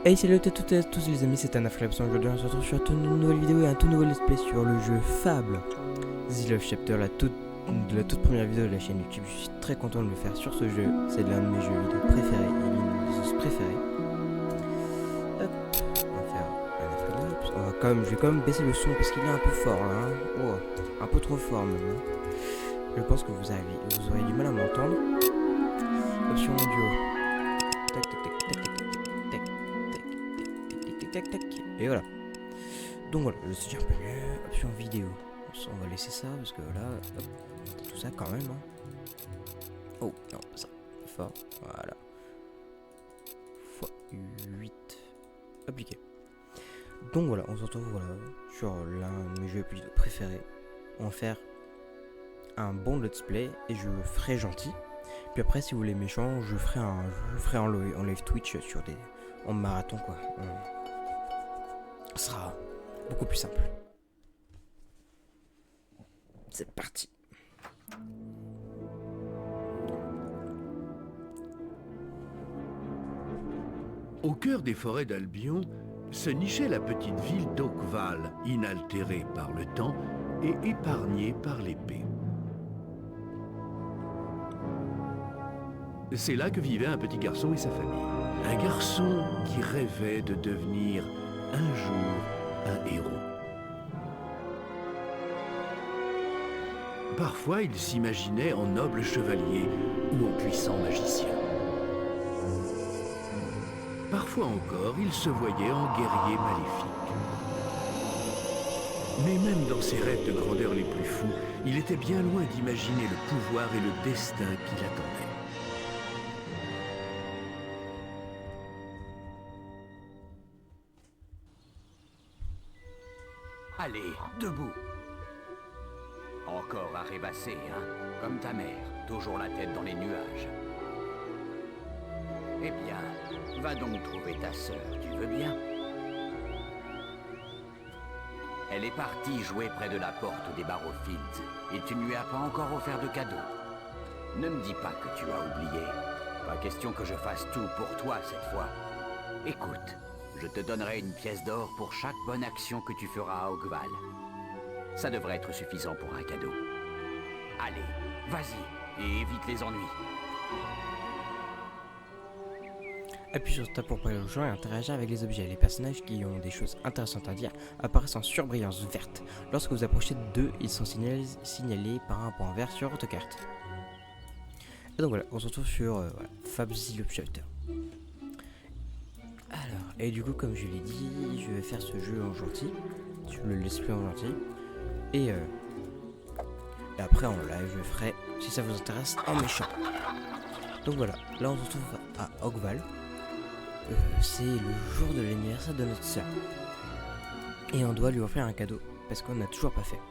Hey salut à toutes et à tous les amis, c'est Anaflabs. Aujourd'hui on se retrouve sur une nouvelle vidéo et un tout nouveau let's play sur le jeu Fable The Love Chapter, la toute première vidéo de la chaîne YouTube. Je suis très content de le faire sur ce jeu, c'est l'un de mes jeux vidéo préférés et l'une de mes choses préférées. Hop, on va faire Anaflabs. Je vais quand même baisser le son parce qu'il est un peu fort là, hein. Oh, un peu trop fort même, hein. Je pense que vous aurez du mal à m'entendre. Option audio. Tac tac tac tac tac tac tac tac tac tac. Et voilà. Donc voilà, c'est déjà un peu mieux. Option vidéo. On va laisser ça parce que là, hop, tout ça quand même. Hein. Oh non, pas ça. Fort. Voilà. x8. Appliqué. Donc voilà, on se retrouve sur l'un de mes jeux préférés. On va faire un bon let's play et je ferai gentil. Puis après, si vous voulez méchant, je ferai en live Twitch en marathon quoi. Ce sera beaucoup plus simple. C'est parti. Au cœur des forêts d'Albion se nichait la petite ville d'Oakval, inaltérée par le temps et épargnée par l'épée. C'est là que vivait un petit garçon et sa famille. Un garçon qui rêvait de devenir un jour un héros. Parfois, il s'imaginait en noble chevalier ou en puissant magicien. Parfois encore, il se voyait en guerrier maléfique. Mais même dans ses rêves de grandeur les plus fous, il était bien loin d'imaginer le pouvoir et le destin qui l'attendaient. Allez, debout. Encore à rêvasser, hein? Comme ta mère, toujours la tête dans les nuages. Eh bien, va donc trouver ta sœur, tu veux bien? Elle est partie jouer près de la porte des Barrowfields, et tu ne lui as pas encore offert de cadeau. Ne me dis pas que tu as oublié. Pas question que je fasse tout pour toi cette fois. Écoute, je te donnerai une pièce d'or pour chaque bonne action que tu feras à Oakval. Ça devrait être suffisant pour un cadeau. Allez, vas-y, et évite les ennuis. Appuie sur Tab pour parler aux gens et interagir avec les objets. Les personnages qui ont des choses intéressantes à dire apparaissent en surbrillance verte. Lorsque vous approchez d'eux, ils sont signalés par un point vert sur votre carte. Et donc voilà, on se retrouve sur Fable The Love Chapter. Alors, et du coup, comme je l'ai dit, je vais faire ce jeu en gentil. Je le laisse plus en gentil. Et après en live, je ferai, si ça vous intéresse, en méchant. Donc voilà, là on se retrouve à Oakval. C'est le jour de l'anniversaire de notre soeur. Et on doit lui offrir un cadeau, parce qu'on n'a toujours pas fait.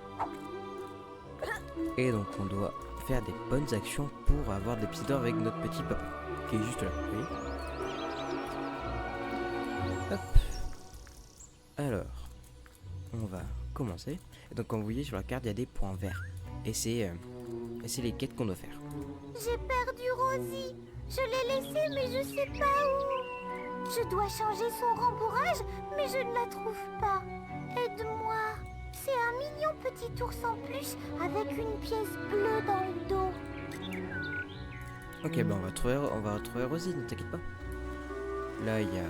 Et donc on doit faire des bonnes actions pour avoir des petits d'or avec notre petit papa, qui est juste là, vous voyez. Hop. Alors, on va commencer. Et donc comme vous voyez sur la carte, il y a des points verts. Et c'est les quêtes qu'on doit faire. J'ai perdu Rosie. Je l'ai laissée, mais je sais pas où. Je dois changer son rembourrage, mais je ne la trouve pas. Aide-moi. C'est un mignon petit ours en plus avec une pièce bleue dans le dos. Ok, bah on va retrouver Rosie, ne t'inquiète pas. Là, il y a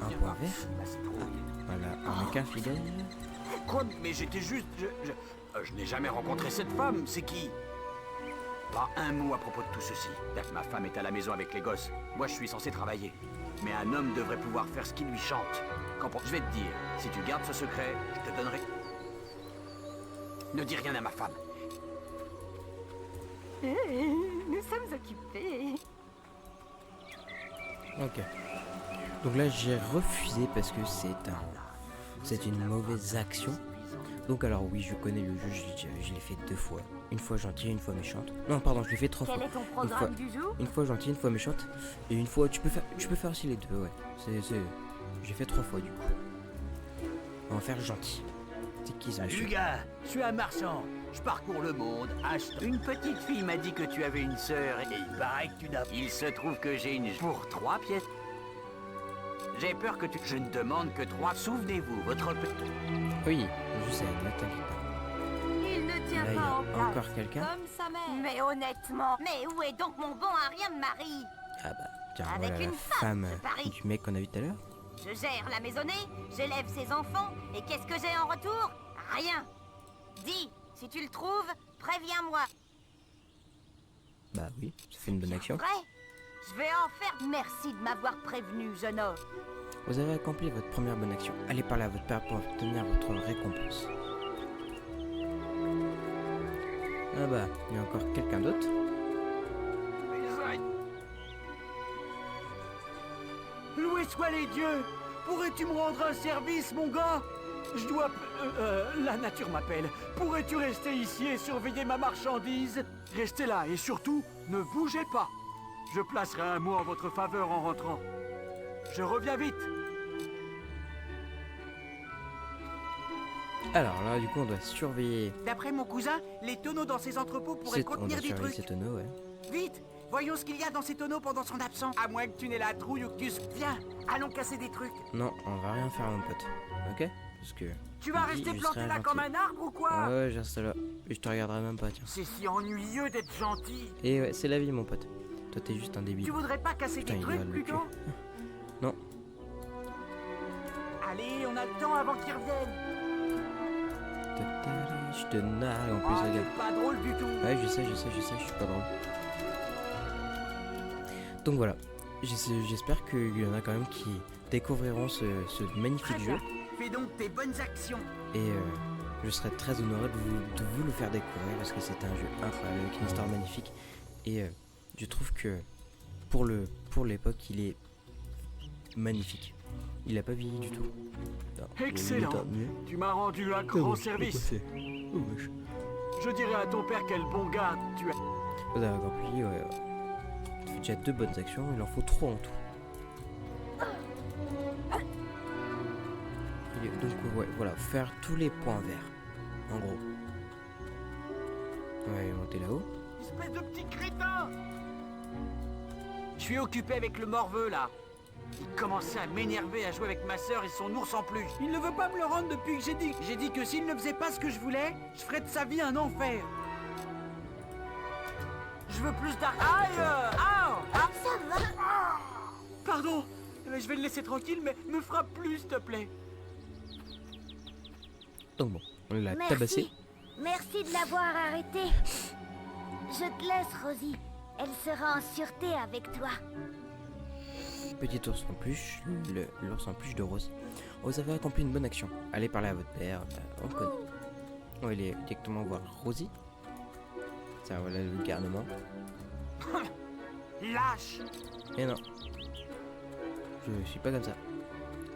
un point vert. Voilà, un mec infidèle. Quoi? Mais j'étais juste... Je n'ai jamais rencontré cette femme, c'est qui? Pas un mot à propos de tout ceci. Ma femme est à la maison avec les gosses. Moi, je suis censé travailler. Mais un homme devrait pouvoir faire ce qu'il lui chante. Je vais te dire, si tu gardes ce secret, je te donnerai... Ne dis rien à ma femme. Nous sommes occupés. Ok. Donc là, j'ai refusé parce que c'est une mauvaise action. Donc alors oui, je connais le jeu, je l'ai fait 2 fois. Une fois gentille, une fois méchante. Non, pardon, je l'ai fait 3 fois. Quel est ton programme du jour? Une fois gentille, une fois méchante. Et une fois, tu peux faire aussi les deux, ouais. J'ai fait 3 fois du coup. On va faire gentil. C'est qui ce Salut monsieur? gars, je suis un marchand. Je parcours le monde, achète. Une petite fille m'a dit que tu avais une sœur et il paraît que tu n'as... Il se trouve que j'ai une... Pour 3 pièces. J'ai peur que tu... Je ne demande que 3. Souvenez-vous, votre... Oui, je sais, ne t'inquiète pas. Il ne tient Là, il y pas en a place. encore quelqu'un. Comme sa mère. Mais honnêtement, mais où est donc mon bon Ariam Marie? Ah bah, tiens, Avec voilà une la femme, femme je parie. du mec qu'on a vu tout à l'heure. Je gère la maisonnée, j'élève ses enfants, et qu'est-ce que j'ai en retour? Rien. Dis, si tu le trouves, préviens-moi. Bah oui, ça fait une bonne action. Vrai? Je vais en faire. Merci de m'avoir prévenu, jeune homme. Vous avez accompli votre première bonne action. Allez parler à votre père pour obtenir votre récompense. Ah bah, il y a encore quelqu'un d'autre. Loué soient les dieux! Pourrais-tu me rendre un service, mon gars? Je dois... la nature m'appelle. Pourrais-tu rester ici et surveiller ma marchandise? Restez là et surtout, ne bougez pas. Je placerai un mot en votre faveur en rentrant. Je reviens vite. Alors là, du coup, on doit surveiller. D'après mon cousin, les tonneaux dans ces entrepôts pourraient On doit contenir des surveiller trucs. ces tonneaux, ouais. Vite, voyons ce qu'il y a dans ces tonneaux pendant son absence. À moins que tu n'aies la trouille ou que tu... Viens, allons casser des trucs. Non, on va rien faire, mon pote. Ok? Parce que. Tu vas je dis, rester je planté serai là gentil. comme un arbre ou quoi? Ouais, je reste là. Et je te regarderai même pas, tiens. C'est si ennuyeux d'être gentil. Et ouais, c'est la vie, mon pote. Toi, t'es juste un débile. Tu voudrais pas casser Putain, des il trucs doit le plutôt? Non. Allez, on a le temps avant qu'ils reviennent. Je te nargue en plus, Oh, regarde. t'es pas drôle du tout. Ouais, je sais, je suis pas drôle. Donc voilà, j'espère qu'il y en a quand même qui découvriront ce magnifique Très jeu. bien. Fais donc tes bonnes actions. Et je serais très honoré de vous le faire découvrir parce que c'est un jeu incroyable avec une histoire magnifique. Et je trouve que pour l'époque, il est magnifique. Il a pas vieilli du tout. Non, Excellent. il est mieux. Tu m'as rendu un grand service. Je dirai à ton père quel bon gars tu es. Vous avez accompli tu fais déjà 2 bonnes actions, il en faut 3 en tout. Donc ouais, voilà, faire tous les points verts, en gros. On va aller monter là-haut. Espèce de petit crétin! Je suis occupé avec le morveux là. Il commençait à m'énerver à jouer avec ma sœur et son ours en peluche. Il ne veut pas me le rendre depuis que j'ai dit. J'ai dit que s'il ne faisait pas ce que je voulais, je ferais de sa vie un enfer. Je veux plus d'argent. Aïe! Ah! Ça va? Pardon, mais je vais le laisser tranquille, mais me frappe plus, s'il te plaît. Donc bon, on l'a tabassé. Merci de l'avoir arrêté. Je te laisse, Rosie. Elle sera en sûreté avec toi. Petit ours en peluche, l'ours en peluche de Rose. Vous avez accompli une bonne action. Allez parler à votre père, on connaît. On va aller directement voir Rosie. Ça, voilà le garnement. Lâche! Et non. Je suis pas comme ça.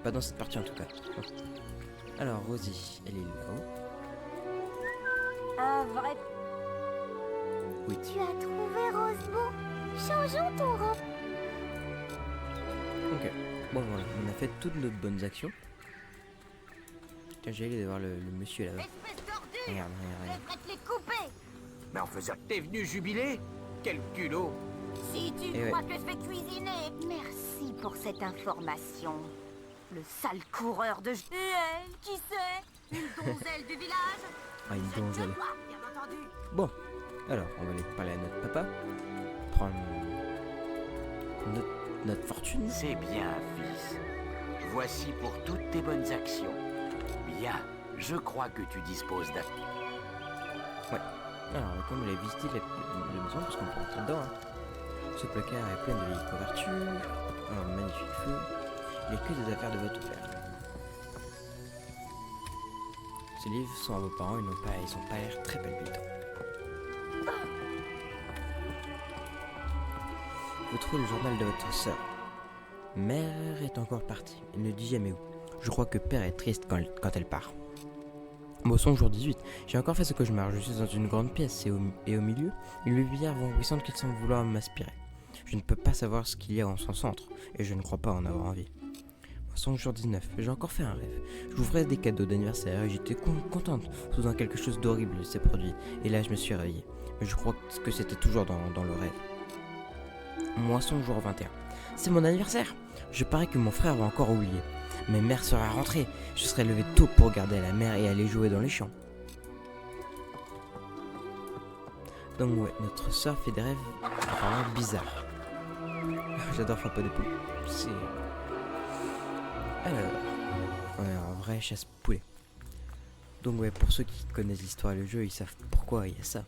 Pas dans cette partie en tout cas. Alors Rosie, elle est là-haut. Un vrai... Oui. Tu as trouvé Rosebud? Changeons ton robe. Ok. Bon voilà, on a fait toutes nos bonnes actions. Tiens, j'ai allé voir le monsieur là-bas. Espèce d'ordure! Regarde. Je devrais te les couper. Mais en faisant... T'es venu jubiler? Quel culot! Si tu Eh crois que je vais cuisiner. Merci pour cette information. Le sale coureur de... Et elle, qui c'est? Une donzelle du village? Ah, une donzelle. C'est toi, bien entendu. Bon, alors on va aller parler à notre papa. Prendre notre fortune. C'est bien, fils. Voici pour toutes tes bonnes actions. Bien, je crois que tu disposes d'un... Alors, comme on a visité la maison, parce qu'on peut rentrer dedans, hein. Ce placard est plein de vieilles couvertures, un magnifique feu, il n'y a que des affaires de votre père. Ces livres sont à vos parents, ils sont pas l'air très palpitants. Vous trouvez le journal de votre sœur. Mère est encore partie, elle ne dit jamais où. Je crois que père est triste quand elle part. Bosson, jour 18. J'ai encore fait ce cauchemar. Je suis dans une grande pièce et au milieu, une lumière bruissante qui semble vouloir m'aspirer. Je ne peux pas savoir ce qu'il y a en son centre et je ne crois pas en avoir envie. Bosson, jour 19. J'ai encore fait un rêve. J'ouvrais des cadeaux d'anniversaire et j'étais contente. Soudain, quelque chose d'horrible s'est produit et là, je me suis réveillée. Mais je crois que c'était toujours dans le rêve. Moisson, jour 21. c'est mon anniversaire. Je parie que mon frère va encore oublier. Ma mère sera rentrée. Je serai levé tôt pour regarder la mer et aller jouer dans les champs. Donc ouais, notre soeur fait des rêves apparemment bizarres. J'adore frapper des poules. C'est... Alors, on est en vrai chasse-poulet. Donc ouais, pour ceux qui connaissent l'histoire et le jeu, ils savent pourquoi il y a ça.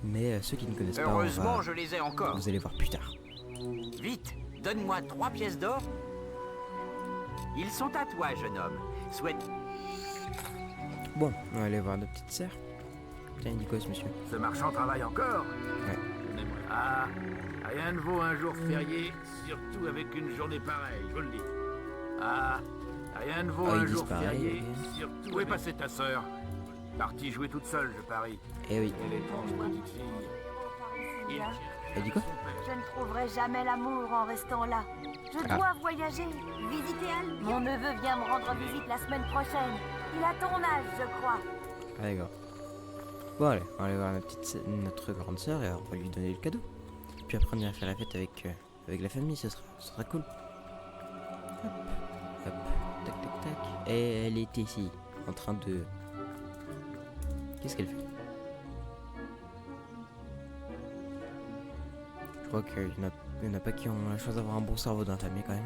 Mais ceux qui ne connaissent pas, Heureusement, je les ai encore. vous allez voir plus tard. Vite, donne-moi 3 pièces d'or. Ils sont à toi, jeune homme. Souhaite... Bon, on va aller voir nos petites sœurs. Tiens, il dit quoi ce monsieur? Ce marchand travaille encore? Ouais. Ah, rien ne vaut un jour férié, surtout avec une journée pareille, je vous le dis. Ah, rien ne vaut Ah, un ils disent jour pareil, férié, ok. surtout... Où est passée ta sœur? Partie jouer toute seule, je parie. Eh oui. Quelle étrange petite fille. Elle dit quoi? Je ne trouverai jamais l'amour en restant là. Je dois voyager, visiter Albion. Mon neveu vient me rendre visite la semaine prochaine. Il a ton âge, je crois. Ah d'accord. Bon allez, on va aller voir notre grande sœur et on va lui donner le cadeau. Puis après on ira faire la fête avec la famille, ce sera cool. Hop, hop, tac tac tac. Et elle est ici, en train de... Qu'est-ce qu'elle fait? Je crois qu'il y en a pas qui ont la chance d'avoir un bon cerveau dans la famille quand même.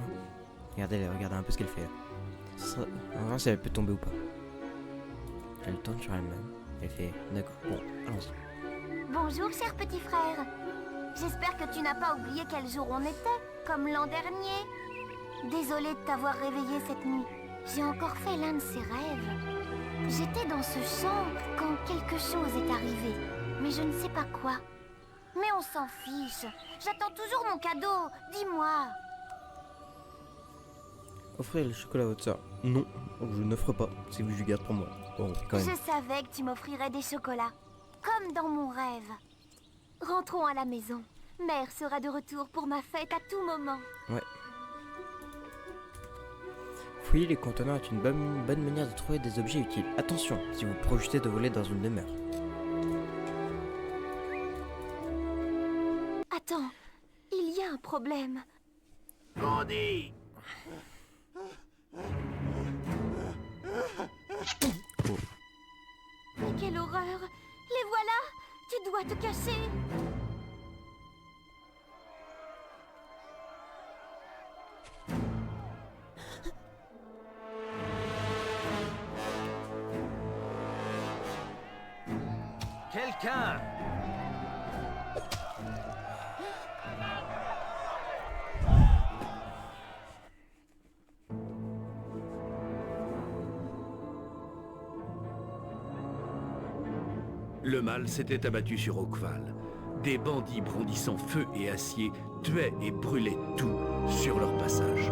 Regardez un peu ce qu'elle fait là. On va voir si elle peut tomber ou pas. Elle tourne sur elle-même. Elle fait d'accord. Bon, allons-y. Bonjour, cher petit frère. J'espère que tu n'as pas oublié quel jour on était, comme l'an dernier. Désolée de t'avoir réveillé cette nuit. J'ai encore fait l'un de ces rêves. J'étais dans ce champ quand quelque chose est arrivé, mais je ne sais pas quoi. Mais on s'en fiche. J'attends toujours mon cadeau. Dis-moi. Offrez le chocolat à votre soeur. Non, je n'offre pas. Si vous je garde pour moi. Bon, quand même. Je savais que tu m'offrirais des chocolats, comme dans mon rêve. Rentrons à la maison. Mère sera de retour pour ma fête à tout moment. Ouais. Fouiller les conteneurs est une bonne manière de trouver des objets utiles. Attention, si vous projetez de voler dans une demeure. Attends, il y a un problème. Bandit! Mais quelle horreur! Les voilà! Tu dois te cacher! Quelqu'un! Le mal s'était abattu sur Oakval. Des bandits brandissant feu et acier tuaient et brûlaient tout sur leur passage.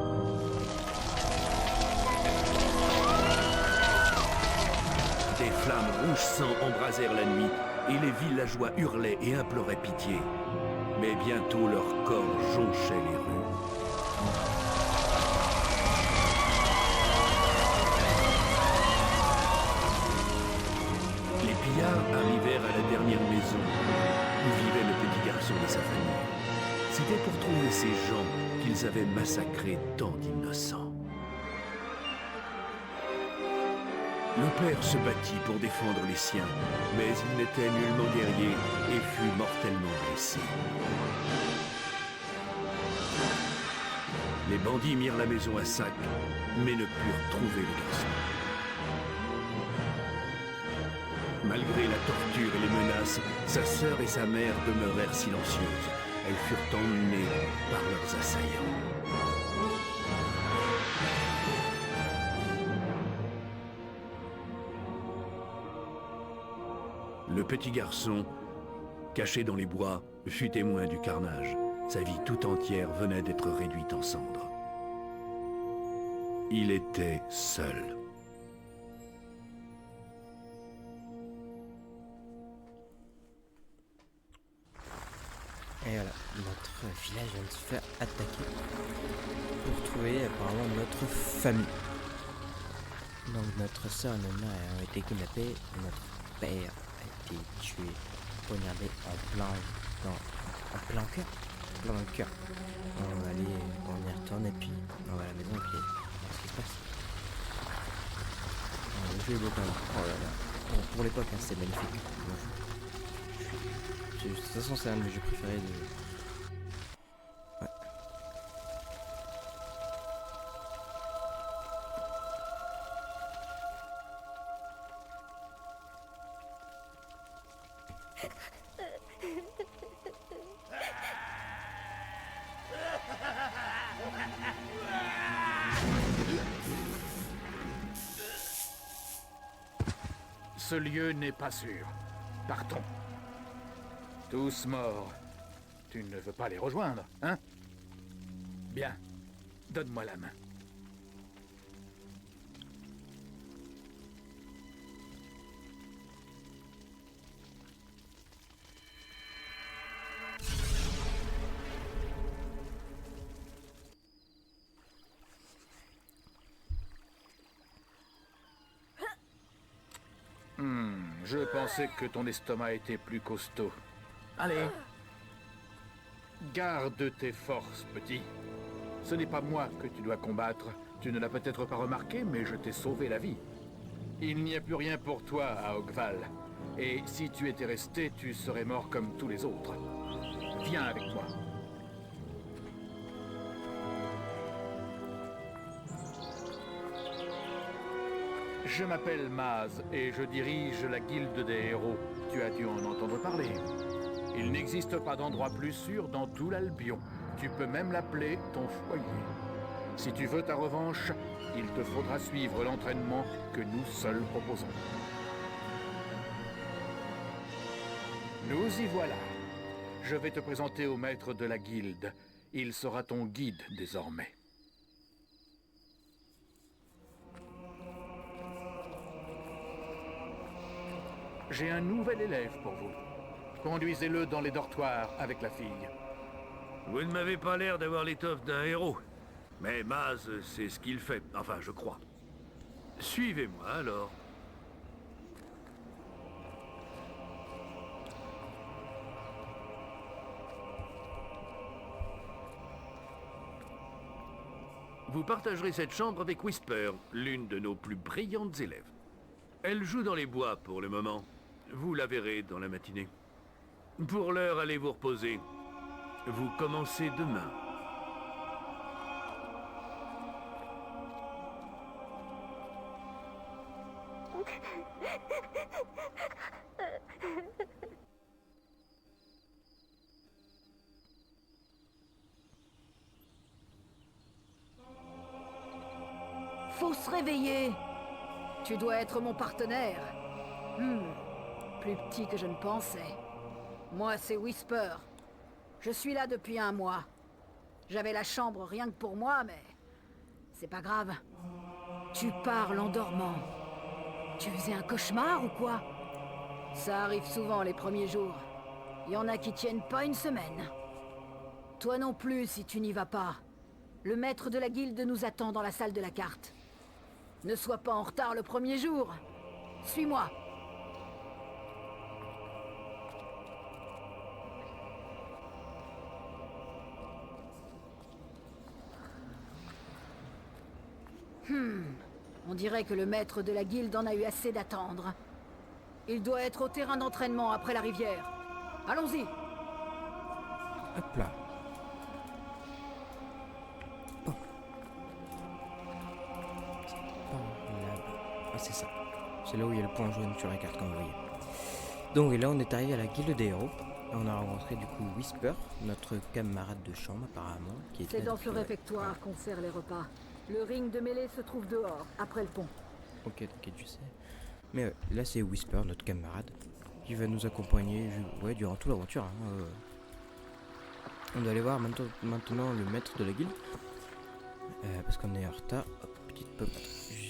Des flammes rouge sang embrasèrent la nuit et les villageois hurlaient et imploraient pitié. Mais bientôt leur corps jonchait les rues. Les pillards arrivèrent à la dernière maison où vivait le petit garçon et sa famille. C'était pour trouver ces gens qu'ils avaient massacré tant d'innocents. Le père se battit pour défendre les siens, mais il n'était nullement guerrier et fut mortellement blessé. Les bandits mirent la maison à sac, mais ne purent trouver le garçon. Malgré la torture et les menaces, sa sœur et sa mère demeurèrent silencieuses. Elles furent emmenées par leurs assaillants. Le petit garçon, caché dans les bois, fut témoin du carnage. Sa vie tout entière venait d'être réduite en cendres. Il était seul. Et voilà, notre village vient de se faire attaquer pour trouver apparemment notre famille. Donc notre soeur et notre mère ont été kidnappées et notre père a été tué, poignardé en plein cœur. plein dans le cœur. On va aller, on y retourne et puis on va à la maison et puis voir ce qui se passe. Le jeu est beau quand même. Oh là là. Pour l'époque, hein, c'est magnifique. Moi, de toute façon, c'est un de mes jeux préférés de... Ouais. Ce lieu n'est pas sûr. Partons. Tous morts. Tu ne veux pas les rejoindre, hein? Bien. Donne-moi la main. Je pensais que ton estomac était plus costaud. Allez. Garde tes forces, petit. Ce n'est pas moi que tu dois combattre. Tu ne l'as peut-être pas remarqué, mais je t'ai sauvé la vie. Il n'y a plus rien pour toi à Ogval. Et si tu étais resté, tu serais mort comme tous les autres. Viens avec moi. Je m'appelle Maz et je dirige la Guilde des Héros. Tu as dû en entendre parler. Il n'existe pas d'endroit plus sûr dans tout l'Albion. Tu peux même l'appeler ton foyer. Si tu veux ta revanche, il te faudra suivre l'entraînement que nous seuls proposons. Nous y voilà. Je vais te présenter au maître de la Guilde. Il sera ton guide désormais. J'ai un nouvel élève pour vous. Conduisez-le dans les dortoirs avec la fille. Vous ne m'avez pas l'air d'avoir l'étoffe d'un héros. Mais Maz, c'est ce qu'il fait. Enfin, je crois. Suivez-moi, alors. Vous partagerez cette chambre avec Whisper, l'une de nos plus brillantes élèves. Elle joue dans les bois pour le moment. Vous la verrez dans la matinée. Pour l'heure, allez vous reposer. Vous commencez demain. Faut se réveiller. Tu dois être mon partenaire. Plus petit que je ne pensais. Moi, c'est Whisper. Je suis là depuis 1 mois. J'avais la chambre rien que pour moi, mais... c'est pas grave. Tu parles en dormant. Tu faisais un cauchemar ou quoi? Ça arrive souvent les premiers jours. Il y en a qui tiennent pas une semaine. Toi non plus, si tu n'y vas pas. Le maître de la guilde nous attend dans la salle de la carte. Ne sois pas en retard le premier jour. Suis-moi. On dirait que le maître de la guilde en a eu assez d'attendre. Il doit être au terrain d'entraînement après la rivière. Allons-y. Hop là. Bon. Ah, c'est ça. C'est là où il y a le point jaune sur la carte, comme vous voyez. Donc là, on est arrivé à la Guilde des Héros. Et on a rencontré du coup Whisper, notre camarade de chambre apparemment. C'est dans ce réfectoire qu'on sert les repas. Le ring de mêlée se trouve dehors, après le pont. Ok, t'inquiète, je sais. Mais là, c'est Whisper, notre camarade, qui va nous accompagner durant toute l'aventure. Hein. On doit aller voir maintenant le maître de la guilde. Parce qu'on est en retard. Hop, petite pop.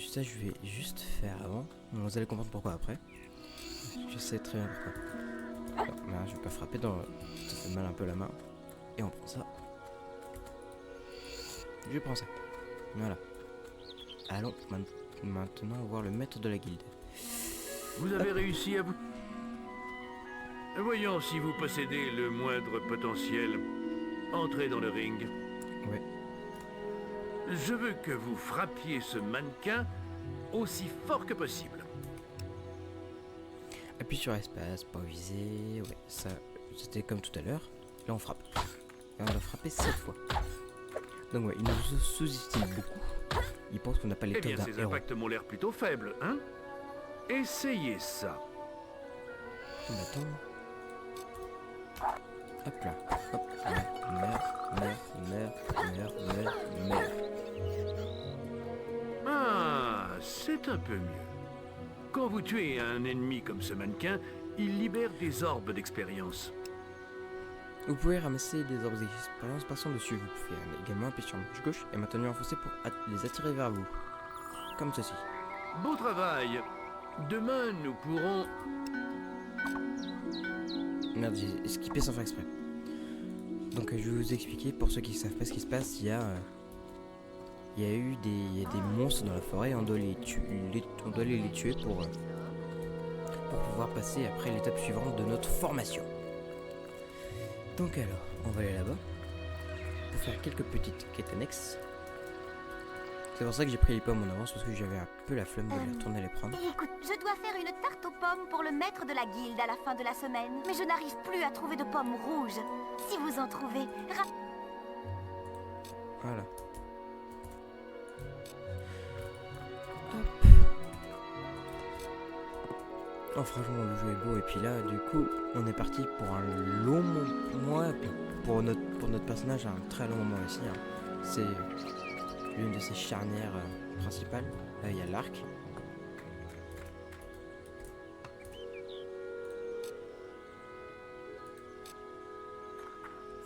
Ça, je vais juste faire avant. Vous allez comprendre pourquoi après. Je sais très bien pourquoi. Non, je vais pas frapper dans... Ça fait mal un peu la main. Et on prend ça. Je prends ça. Voilà. Allons maintenant voir le maître de la guilde. Vous avez réussi à vous... Voyons si vous possédez le moindre potentiel. entrez dans le ring. Ouais. Je veux que vous frappiez ce mannequin aussi fort que possible. Appuie sur espace, pas viser. Ouais, ça, c'était comme tout à l'heure. Là, on frappe. Et on va frapper 7 fois. Donc, ouais, il nous sous-estime beaucoup. Il pense qu'on n'a pas les Eh bien, top d'un ces héros. impacts m'ont l'air plutôt faibles, hein? Essayez ça. On attend. Hop là. Hop. Meurs. Ah, c'est un peu mieux. Quand vous tuez un ennemi comme ce mannequin, il libère des orbes d'expérience. Vous pouvez ramasser des orbes d'expérience passant dessus. Vous pouvez également appuyer sur la touche gauche et maintenir enfoncé pour les attirer vers vous. Comme ceci. Bon travail. Demain, nous pourrons... Merde, j'ai skippé sans faire exprès. Donc je vais vous expliquer, pour ceux qui ne savent pas ce qui se passe, il y a eu des monstres dans la forêt et on doit les tuer pour pouvoir passer après l'étape suivante de notre formation. Donc alors, on va aller là-bas pour faire quelques petites quêtes annexes. C'est pour ça que j'ai pris les pommes en avance parce que j'avais un peu la flemme de les retourner les prendre. Écoute, je dois faire une tarte aux pommes pour le maître de la guilde à la fin de la semaine. Mais je n'arrive plus à trouver de pommes rouges. Si vous en trouvez, Voilà. Oh franchement le jeu est beau et puis là du coup on est parti pour un long mois pour notre personnage un très long moment aussi hein. C'est l'une de ses charnières principales. Là il y a l'arc.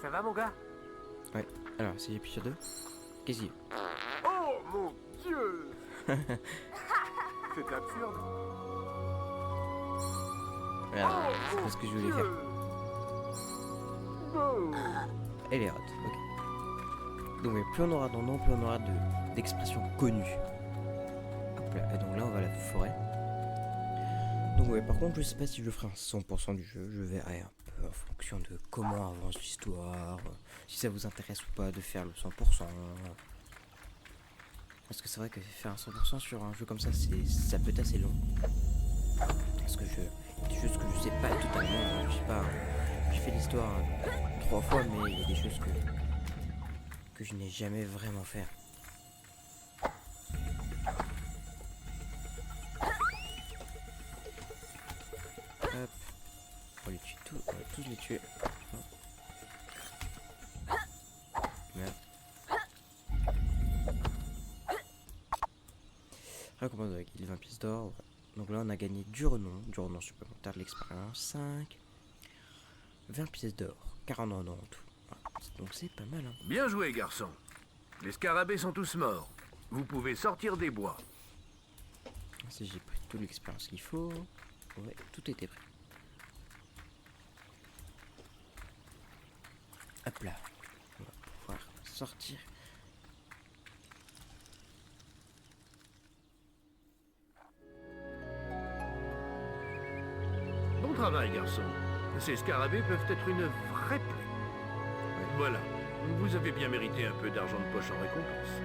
Ça va, mon gars? Ouais, alors si j'appuie sur 2, qu'est-ce qu'il y a? Oh mon Dieu! C'est absurde. Voilà, c'est pas ce que je voulais faire. Elle est hot, ok. Donc ouais, plus on aura d'endroits, plus on aura d'expressions connues. Hop là, et donc là on va à la forêt. Donc ouais, par contre je sais pas si je ferai un 100% du jeu, je verrai un peu en fonction de comment avance l'histoire, si ça vous intéresse ou pas de faire le 100%. Parce que c'est vrai que faire un 100% sur un jeu comme ça, ça peut être assez long. Parce que il y a des choses que je sais pas totalement, je sais pas, j'ai fait l'histoire 3 fois, mais il y a des choses que je n'ai jamais vraiment fait. Hop, on les tue tous, on va tous les tuer. Merde. Recommande avec il 20 pièces d'or. Donc là on a gagné du renom supplémentaire de l'expérience, 5. 20 pièces d'or, 40 renom en tout. Donc c'est pas mal hein. Bien joué, garçon. Les scarabées sont tous morts. Vous pouvez sortir des bois. Si j'ai pris toute l'expérience qu'il faut. Ouais, tout était prêt. Hop là. On va pouvoir sortir. Bon travail, garçon. Ces scarabées peuvent être une vraie plaie. Voilà. Vous avez bien mérité un peu d'argent de poche en récompense.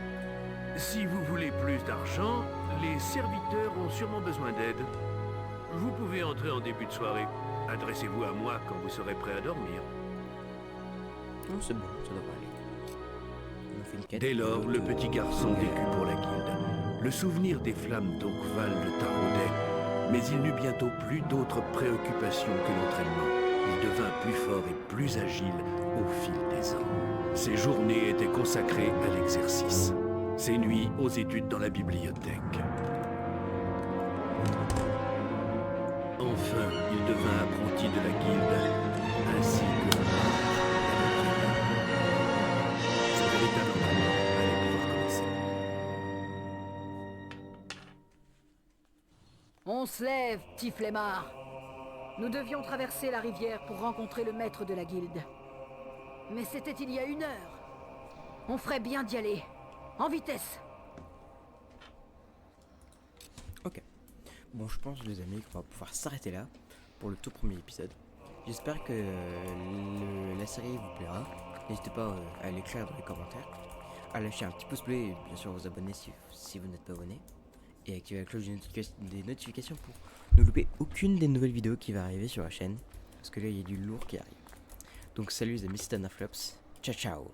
Si vous voulez plus d'argent, les serviteurs ont sûrement besoin d'aide. Vous pouvez entrer en début de soirée. Adressez-vous à moi quand vous serez prêt à dormir. Non, c'est bon, ça devrait aller. On a fait une quête. Dès lors, le petit garçon vécut pour la guilde. Le souvenir des flammes d'Oakval le taraudait, mais il n'eut bientôt plus d'autres préoccupations que l'entraînement. Il devint plus fort et plus agile au fil des ans. Ses journées étaient consacrées à l'exercice. Ses nuits aux études dans la bibliothèque. Enfin, il devint apprenti de la guilde, ainsi que son véritable entraînement allait pouvoir commencer. On se lève, petit flemmard. Nous devions traverser la rivière pour rencontrer le maître de la guilde. Mais c'était il y a 1 heure. On ferait bien d'y aller. En vitesse. Ok. Bon, je pense les amis qu'on va pouvoir s'arrêter là pour le tout premier épisode. J'espère que la série vous plaira N'hésitez pas à l'écrire dans les commentaires, à lâcher un petit pouce bleu et bien sûr vous abonner si vous n'êtes pas abonné. Et activer la cloche des notifications pour ne louper aucune des nouvelles vidéos qui va arriver sur la chaîne. Parce que là il y a du lourd qui arrive. Donc salut les amis, c'était Anaflops. Ciao ciao.